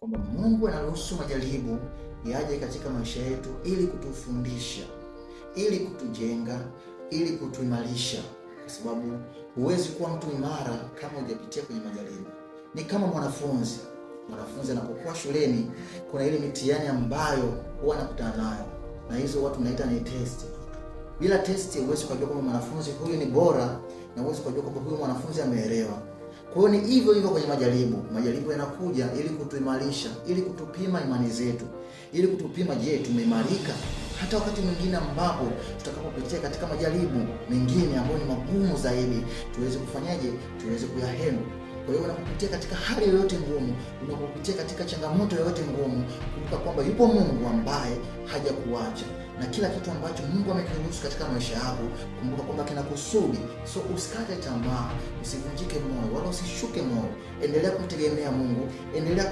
kwamba Mungu anaruhusu majaribu yaje katika maisha yetu ili kutufundisha, ili kutujenga, ili kutuimarisha, kwa sababu huwezi kuwa mtu imara kama hujapitia kwenye majaribu. Ni kama mwanafunzi anapokuwa shuleni, kuna ile mitihani ambayo huwa anakutana nayo, na hizo watu tunaita ni test. Bila test huwezi kujua kama mwanafunzi huyu ni bora, na huwezi kujua kama huyu mwanafunzi ameelewa. Kwa hiyo ni hivyo hivyo kwenye majaribu. Majaribu yanakuja ili kutuimarisha, ili kutupima imani zetu, ili kutupima, je, tumeimarika? Hata wakati mwingine ambapo tutakapopitia katika majaribu mengine ambayo ni magumu zaidi, tuweze kufanyaje? Tuweze kuyahandle. Kwa hiyo unapopitia katika hali yoyote ngumu, unapopitia katika changamoto yoyote ngumu, kumbuka kwamba yupo Mungu ambaye hajakuacha. Na kila kitu ambacho Mungu amekiruhusu katika maisha yako, kumbuka kwamba kina kusudi. So usikate tamaa, usivunjike moyo, wala usishuke moyo. Endelea kumtegemea Mungu, endelea